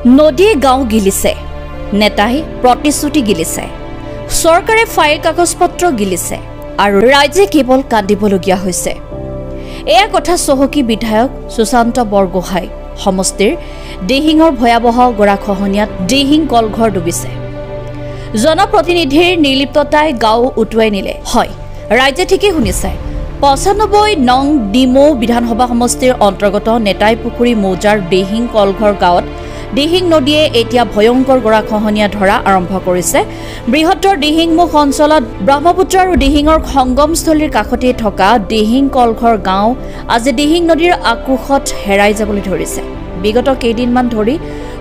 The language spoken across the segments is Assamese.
নদী গাঁও গিলিছে, নেতাই প্ৰতিশ্ৰুতি গিলিছে, চৰকাৰে ফাইল কাগজপত্ৰ গিলিছে আৰু ৰাইজে কেৱল কান্দিবলগীয়া হৈছে। এয়া কথা চহকী বিধায়ক সুশান্ত বৰগোহাঁই সমষ্টিৰ দিহিঙৰ ভয়াৱহ গৰাখহনীয়াত দিহিং কলঘৰ ডুবিছে। জনপ্ৰতিনিধিৰ নিৰ্লিপ্ততাই গাঁও উটুৱাই নিলে। হয়, ৰাইজে ঠিকেই শুনিছে। ৯৫ নং ডিমৌ বিধানসভা সমষ্টিৰ অন্তৰ্গত নেতাই পুখুৰী মৌজাৰ দিহিং কলঘৰ গাঁৱত দিহিং নদীয়ে এতিয়া ভয়ংকৰ গৰাখহনীয়া ধৰা আৰম্ভ কৰিছে। বৃহত্তৰ দিহিংমুখ অঞ্চলত ব্ৰহ্মপুত্ৰ আৰু দিহিঙৰ সংগমস্থলীৰ কাষতে থকা দিহিং কলঘৰ গাঁও আজি দিহিং নদীৰ আক্ৰোশত হেৰাই যাবলৈ ধৰিছে। বিগত কেইদিনমান ধৰি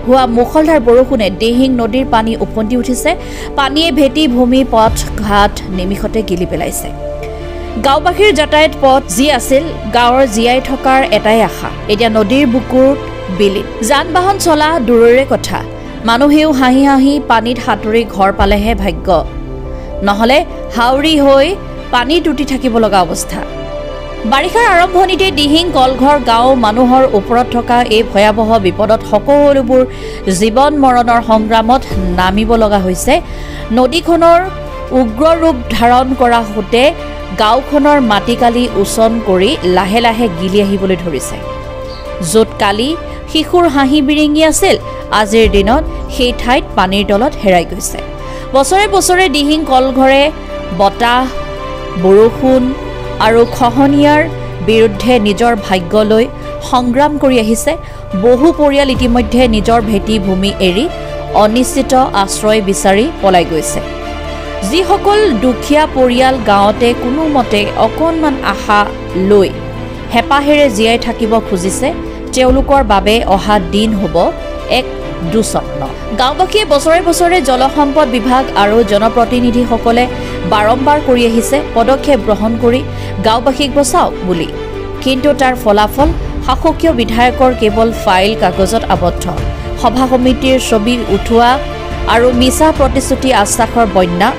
হোৱা মুষলধাৰ বৰষুণে দিহিং নদীৰ পানী উফন্দি উঠিছে। পানীয়ে ভেটি ভূমি পথ ঘাট নিমিষতে গিলি পেলাইছে। গাঁওবাসীৰ যাতায়াত পথ যি আছিল, গাঁৱৰ জীয়াই থকাৰ এটাই আশা, এতিয়া নদীৰ বুকুত বিলীন। যান বাহন চলা দূৰৰে কথা, মানুহেও হাঁহি হাঁহি পানীত সাঁতুৰি ঘৰ পালেহে ভাগ্য, নহলে হাওৰি হৈ পানীত উটি থাকিব লগা অৱস্থা। বাৰিষাৰ আৰম্ভণিতে দিহিং কলঘৰ গাঁও মানুহৰ ওপৰত থকা এই ভয়াৱহ বিপদত সকলোবোৰ জীৱন মৰণৰ সংগ্ৰামত নামিব লগা হৈছে। নদীখনৰ উগ্ৰ ৰূপ ধাৰণ কৰা হওঁতে গাঁওখনৰ মাটিকালি ওচন কৰি লাহে লাহে গিলি আহিবলৈ ধৰিছে। য'ত কালি শিশুৰ হাঁহি বিৰিঙি আছিল, আজিৰ দিনত সেই ঠাইত পানীৰ তলত হেৰাই গৈছে। বছৰে বছৰে দিহিং কলঘৰে বতাহ, বৰষুণ আৰু খহনীয়াৰ বিৰুদ্ধে নিজৰ ভাগ্য লৈ সংগ্ৰাম কৰি আহিছে। বহু পৰিয়াল ইতিমধ্যে নিজৰ ভেটি ভূমি এৰি অনিশ্চিত আশ্ৰয় বিচাৰি পলাই গৈছে। যিসকল দুখীয়া পৰিয়াল গাঁৱতে কোনোমতে অকণমান আশা লৈ হেঁপাহেৰে জীয়াই থাকিব খুজিছে, তেওঁলোকৰ বাবে অহা দিন হ'ব এক দুঃস্বপ্ন। গাঁওবাসীয়ে বছৰে বছৰে জলসম্পদ বিভাগ আৰু জনপ্ৰতিনিধিসকলে বাৰম্বাৰ কৰি আহিছে পদক্ষেপ গ্ৰহণ কৰি গাঁওবাসীক বচাওক বুলি, কিন্তু তাৰ ফলাফল শাসকীয় বিধায়কৰ কেৱল ফাইল কাগজত আবদ্ধ, সভা সমিতিৰ ছবি উঠোৱা আৰু মিছা প্ৰতিশ্ৰুতি আশ্বাসৰ বন্যা।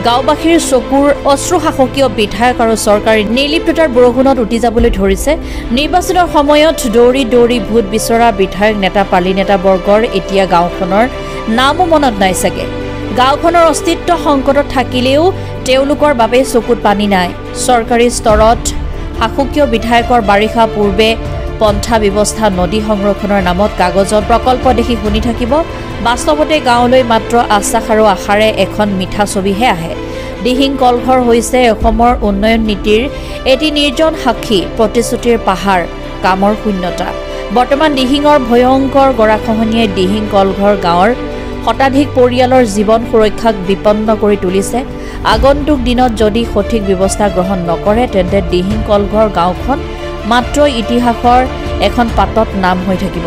গাঁওবাসীৰ চকুৰ অশ্ৰু শাসকীয় বিধায়ক আৰু চৰকাৰী নিৰ্লিপ্ততাৰ বৰষুণত উটি যাবলৈ ধৰিছে। নিৰ্বাচনৰ সময়ত দৌৰি দৌৰি ভোট বিচৰা বিধায়ক নেতা পালি নেতাবৰ্গৰ এতিয়া গাঁওখনৰ নামো মনত নাই চাগে। গাঁওখনৰ অস্তিত্ব সংকটত থাকিলেও তেওঁলোকৰ বাবে চকুত পানী নাই। চৰকাৰী স্তৰত শাসকীয় বিধায়কৰ বাৰিষা পূৰ্বে পন্থা ব্যৱস্থা নদী সংৰক্ষণৰ নামত কাগজত প্ৰকল্প দেখি শুনি থাকিব, বাস্তৱতে গাঁৱলৈ মাত্ৰ আশ্বাস আৰু আশাৰে এখন মিঠা ছবিহে আহে। দিহিং কলঘৰ হৈছে অসমৰ উন্নয়ন নীতিৰ এটি নিৰ্জন সাক্ষী, প্ৰতিশ্ৰুতিৰ পাহাৰ, কামৰ শূন্যতা। বৰ্তমান দিহিঙৰ ভয়ংকৰ গৰাখহনীয়াই দিহিং কলঘৰ গাঁৱৰ শতাধিক পৰিয়ালৰ জীৱন সুৰক্ষাক বিপন্ন কৰি তুলিছে। আগন্তুক দিনত যদি সঠিক ব্যৱস্থা গ্ৰহণ নকৰে, তেন্তে দিহিং কলঘৰ গাঁওখন মাত্ৰ ইতিহাসৰ এখন পাতত নাম হৈ থাকিব।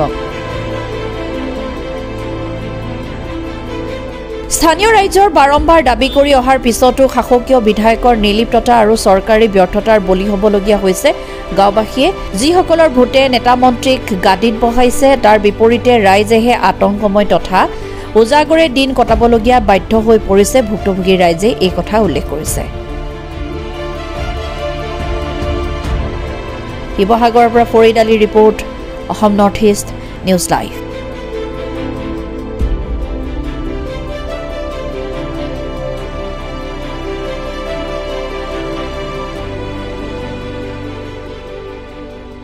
স্থানীয় ৰাইজৰ বাৰম্বাৰ দাবী কৰি অহাৰ পিছতো শাসকীয় বিধায়কৰ নিৰ্লিপ্ততা আৰু চৰকাৰী ব্যৰ্থতাৰ বলি হ'বলগীয়া হৈছে গাঁওবাসীয়ে। যিসকলৰ ভোটে নেতা মন্ত্ৰীক গাদীত বহাইছে, তাৰ বিপৰীতে ৰাইজেহে আতংকময় তথা উজাগৰে দিন কটাবলগীয়া বাধ্য হৈ পৰিছে। ভুক্তভোগী ৰাইজে এই কথা উল্লেখ কৰিছে। শিৱসাগৰৰ পৰা ফৰিদ আলীৰ report, Assam north east news live.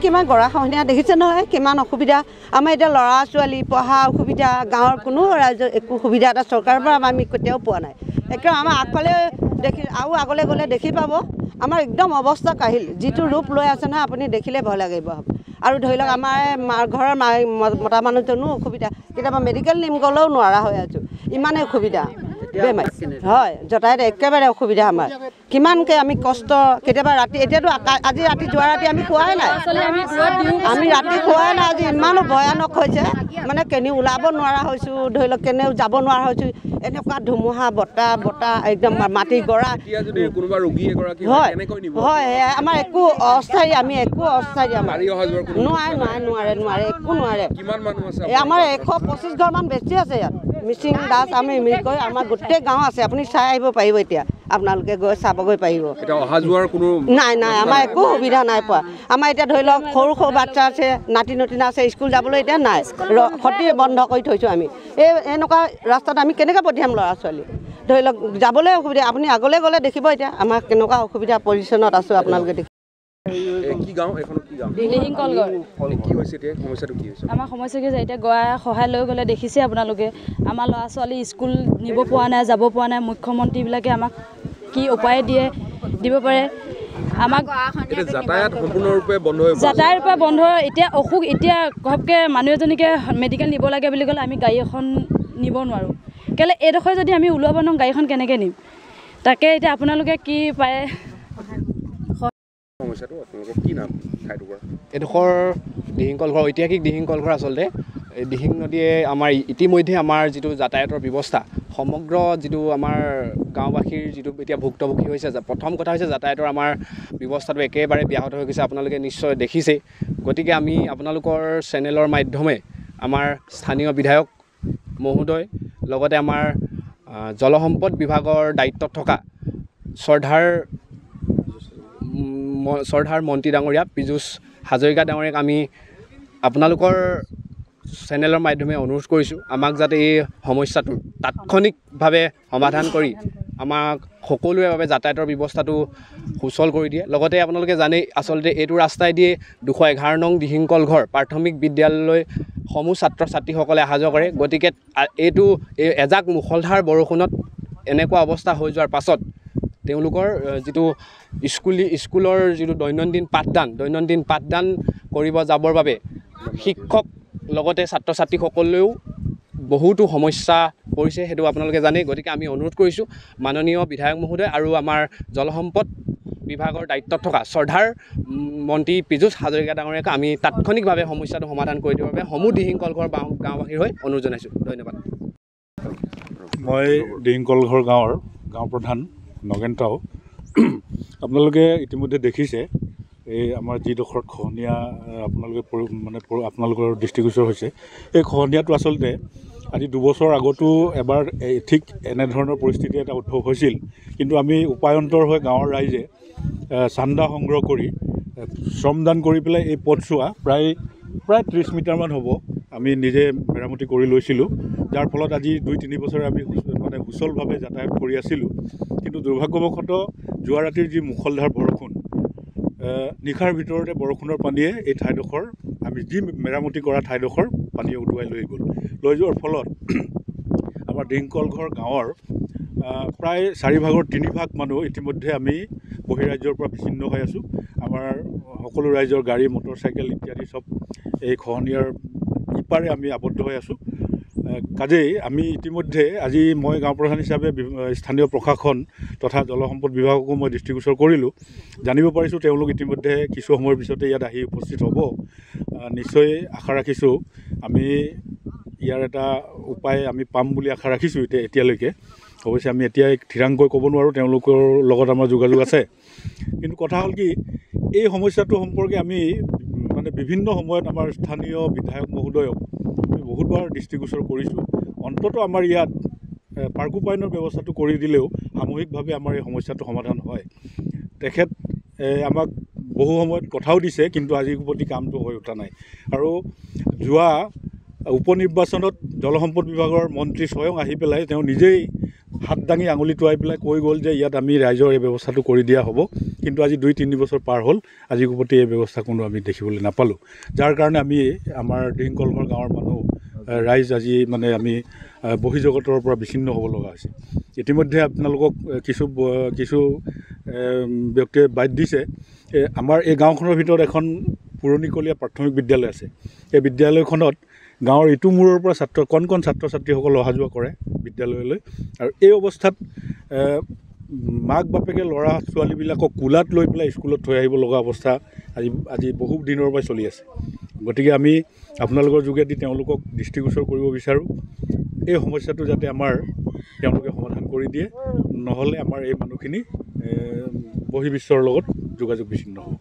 কিমান গৰাখহনীয়া দেখিছে নহয়, কিমান অসুবিধা। আমাৰ এতিয়া ল'ৰা ছোৱালী পঢ়া অসুবিধা, গাঁৱৰ কোনো ৰাইজৰ একো সুবিধা এটা চৰকাৰৰ পৰা আমি কেতিয়াও পোৱা নাই। একদম আমাৰ আগফালে দেখি আৰু আগলৈ গ'লে দেখি পাব আমাৰ একদম অৱস্থা কাহিল, যিটো ৰূপ লৈ আছে নহয়, আপুনি দেখিলে ভয় লাগিব। আৰু ধৰি লওক আমাৰ ঘৰৰ মতা মানুহজনো অসুবিধা, কেতিয়াবা মেডিকেল নিম গ'লেও নোৱাৰা হৈ আছোঁ, ইমানেই অসুবিধা। বেমাৰ হয়, যাতায়াত একেবাৰে অসুবিধা আমাৰ। কিমানকৈ আমি কষ্ট, কেতিয়াবা ৰাতি, এতিয়াতো আজি ৰাতি যোৱা ৰাতি আমি খোৱাই নাই, আমি ৰাতি খোৱাই নাই। আজি ইমানো ভয়ানক হৈছে, মানে কেনিও ওলাব নোৱাৰা হৈছোঁ, ধৰি লওক কেনেও যাব নোৱাৰা হৈছোঁ। এনেকুৱা ধুমুহা বতাহ একদম মাটি গৰা হয় হয়। আমাৰ একো অস্থায়ী, আমি একো অস্থায়ী, আমাৰ নোৱাৰে একো নোৱাৰে। আমাৰ 125 ঘৰমান বেছি আছে ইয়াত, মিচিং দাস আমি মিলি কৰি আমাৰ গোটেই গাঁও আছে, আপুনি চাই আহিব পাৰিব এতিয়া। আপোনালোকে গৈ চাবগৈ পাৰিব। এটা অহা যোৱাৰ কোনো নাই আমাৰ একো সুবিধা নাই পোৱা। আমাৰ এতিয়া ধৰি লওক সৰু বাচ্চা আছে, নাতি নতিনা আছে, স্কুল যাবলৈ এতিয়া নাই, সতি বন্ধ কৰি থৈছোঁ আমি। এনেকুৱা ৰাস্তাত আমি কেনেকৈ পঠিয়াম ল'ৰা ছোৱালী? ধৰি লওক যাবলৈ অসুবিধা। আপুনি আগলৈ গ'লে দেখিব এতিয়া আমাৰ কেনেকুৱা অসুবিধা পজিশ্যনত আছোঁ আপোনালোকে দেখি। কি গাঁও এখন কি গাঁও দিহিং কলগড় কি হৈছে এতিয়া সমস্যাটো কি হৈছে? আমাৰ সমস্যা কি হৈছে এতিয়া গৰাই সহায় লৈ গ'লে দেখিছে আপোনালোকে আমাৰ ল'ৰা ছোৱালী স্কুল নিব পৰা নাই, যাব পৰা নাই। মুখ্যমন্ত্ৰীবিলাকে আমাক কি উপায় দিব পাৰে? আমাক যাতায়াত সম্পূৰ্ণৰূপে বন্ধ হৈ যাতায়াত বন্ধ। এতিয়া অসুখ, এতিয়া ঘপকৈ মানুহ এজনীকে মেডিকেল নিব লাগে বুলি ক'লে আমি গাড়ী এখন নিব নোৱাৰোঁ। কেলৈ এইডোখৰ যদি আমি ওলাব নোৱাৰোঁ গাড়ীখন কেনেকৈ নিম? তাকে এতিয়া আপোনালোকে কি পাৰে। এডোখৰ দিহিং কলঘৰ, ঐতিহাসিক দিহিং কলঘৰ। আচলতে এই দিহিং নদীয়ে আমাৰ ইতিমধ্যে আমাৰ যিটো যাতায়াতৰ ব্যৱস্থা সমগ্ৰ যিটো আমাৰ গাঁওবাসীৰ যিটো এতিয়া ভুক্তভোগী হৈছে। প্ৰথম কথা হৈছে যাতায়াতৰ আমাৰ ব্যৱস্থাটো একেবাৰে ব্যাহত হৈ গৈছে, আপোনালোকে নিশ্চয় দেখিছেই। গতিকে আমি আপোনালোকৰ চেনেলৰ মাধ্যমে আমাৰ স্থানীয় বিধায়ক মহোদয় লগতে আমাৰ জলসম্পদ বিভাগৰ দায়িত্বত থকা শ্ৰদ্ধাৰ মন্ত্ৰী ডাঙৰীয়া পীযুষ হাজৰিকা ডাঙৰীয়াক আমি আপোনালোকৰ চেনেলৰ মাধ্যমে অনুৰোধ কৰিছোঁ আমাক যাতে এই সমস্যাটো তাৎক্ষণিকভাৱে সমাধান কৰি আমাক সকলোৰে বাবে যাতায়াতৰ ব্যৱস্থাটো সুচল কৰি দিয়ে। লগতে আপোনালোকে জানেই আচলতে এইটো ৰাস্তাই দিয়ে 211 নং দিহিং কলঘৰ প্ৰাথমিক বিদ্যালয়লৈ সমূহ ছাত্ৰ ছাত্ৰীসকলে অহা যোৱা কৰে। গতিকে এইটো এজাক মুষলধাৰ বৰষুণত এনেকুৱা অৱস্থা হৈ যোৱাৰ পাছত তেওঁলোকৰ যিটো স্কুলৰ যিটো দৈনন্দিন পাঠদান কৰিব যাবৰ বাবে শিক্ষক লগতে ছাত্ৰ ছাত্ৰীসকলেও বহুতো সমস্যা পৰিছে, সেইটো আপোনালোকে জানেই। গতিকে আমি অনুৰোধ কৰিছোঁ মাননীয় বিধায়ক মহোদয় আৰু আমাৰ জলসম্পদ বিভাগৰ দায়িত্বত থকা শ্ৰদ্ধাৰ মন্ত্ৰী পীযুষ হাজৰিকা ডাঙৰীয়াক আমি তাৎক্ষণিকভাৱে সমস্যাটো সমাধান কৰি দিবৰ বাবে সমূহ দিহিং কলঘৰ গাঁওবাসীৰ হৈ অনুৰোধ জনাইছোঁ। ধন্যবাদ। মই দিহিং কলঘৰ গাঁৱৰ গাঁও প্ৰধান নগেন তাও। আপোনালোকে ইতিমধ্যে দেখিছে এই আমাৰ যিডোখৰত খহনীয়া আপোনালোকৰ দৃষ্টিগোচৰ হৈছে, এই খহনীয়াটো আচলতে আজি 2 বছৰ আগতো এবাৰ ঠিক এনেধৰণৰ পৰিস্থিতি এটা উদ্ভৱ হৈছিল। কিন্তু আমি উপায়ন্তৰ হৈ গাঁৱৰ ৰাইজে চান্দা সংগ্ৰহ কৰি শ্ৰমদান কৰি পেলাই এই পথছোৱা প্ৰায় 30 মিটাৰমান হ'ব আমি নিজে মেৰামতি কৰি লৈছিলোঁ, যাৰ ফলত আজি 2-3 বছৰে আমি সুচলভাৱে যাতায়াত কৰি আছিলোঁ। কিন্তু দুৰ্ভাগ্যবশতঃ যোৱা ৰাতিৰ যি মুষলধাৰ বৰষুণ, নিশাৰ ভিতৰতে বৰষুণৰ পানীয়ে এই ঠাইডোখৰ আমি যি মেৰামতি কৰা ঠাইডোখৰ পানীয়ে উটুৱাই লৈ যোৱাৰ ফলত আমাৰ দিহিং কলঘৰ গাঁৱৰ প্ৰায় 4 ভাগৰ 3 ভাগ মানুহ ইতিমধ্যে আমি বহিৰাজ্যৰ পৰা বিচ্ছিন্ন হৈ আছোঁ। আমাৰ সকলো ৰাইজৰ গাড়ী মটৰচাইকেল ইত্যাদি চব এই খহনীয়াৰ ইপাৰে আমি আবদ্ধ হৈ আছোঁ। কাজেই আমি ইতিমধ্যে আজি মই গাঁও প্ৰধান হিচাপে স্থানীয় প্ৰশাসন তথা জলসম্পদ বিভাগকো মই দৃষ্টিগোচৰ কৰিলোঁ। জানিব পাৰিছোঁ তেওঁলোক ইতিমধ্যে কিছু সময়ৰ পিছতে ইয়াত আহি উপস্থিত হ'ব। নিশ্চয় আশা ৰাখিছোঁ আমি ইয়াৰ এটা উপায় আমি পাম বুলি আশা ৰাখিছোঁ এতিয়ালৈকে। অৱশ্যে আমি এতিয়াই থিৰাংকৈ ক'ব নোৱাৰোঁ, তেওঁলোকৰ লগত আমাৰ যোগাযোগ আছে। কিন্তু কথা হ'ল কি, এই সমস্যাটো সম্পৰ্কে আমি বিভিন্ন সময়ত আমাৰ স্থানীয় বিধায়ক মহোদয়ক আমি বহুতবাৰ দৃষ্টিগোচৰ কৰিছোঁ। অন্ততঃ আমাৰ ইয়াত পাৰ্কোপায়নৰ ব্যৱস্থাটো কৰি দিলেও সামূহিকভাৱে আমাৰ এই সমস্যাটো সমাধান হয়। তেখেত আমাক বহু সময়ত কথাও দিছে, কিন্তু আজিৰ প্ৰতি কামটো হৈ উঠা নাই। আৰু যোৱা উপনিৰ্বাচনত জলসম্পদ বিভাগৰ মন্ত্ৰী স্বয়ং আহি পেলাই তেওঁ নিজেই হাত দাঙি আঙুলি টুৱাই পেলাই কৈ গ'ল যে ইয়াত আমি ৰাইজৰ এই ব্যৱস্থাটো কৰি দিয়া হ'ব। কিন্তু আজি 2-3 বছৰ পাৰ হ'ল, আজিৰ প্ৰতি এই ব্যৱস্থা কোনো আমি দেখিবলৈ নাপালোঁ। যাৰ কাৰণে আমি আমাৰ দিহিং কলঘৰ গাঁৱৰ মানুহ ৰাইজ আজি আমি বহিৰ্জগতৰ পৰা বিচ্ছিন্ন হ'ব লগা হৈছে। ইতিমধ্যে আপোনালোকক কিছু ব্যক্তিয়ে বাইট দিছে। আমাৰ এই গাঁওখনৰ ভিতৰত এখন পুৰণিকলীয়া প্ৰাথমিক বিদ্যালয় আছে। এই বিদ্যালয়খনত গাঁৱৰ ইটো মূৰৰ পৰা কণ ছাত্ৰ ছাত্ৰীসকল অহা যোৱা কৰে বিদ্যালয়লৈ। আৰু এই অৱস্থাত মাক বাপেকে ল'ৰা ছোৱালীবিলাকক কোলাত লৈ পেলাই স্কুলত থৈ আহিব লগা অৱস্থা আজি বহু দিনৰ পৰাই চলি আছে। গতিকে আমি আপোনালোকৰ যোগেদি তেওঁলোকক দৃষ্টিগোচৰ কৰিব বিচাৰোঁ, এই সমস্যাটো যাতে তেওঁলোকে সমাধান কৰি দিয়ে, নহ'লে আমাৰ এই মানুহখিনি বহিৰ্বিশ্বৰ লগত যোগাযোগ বিচ্ছিন্ন হ'ব।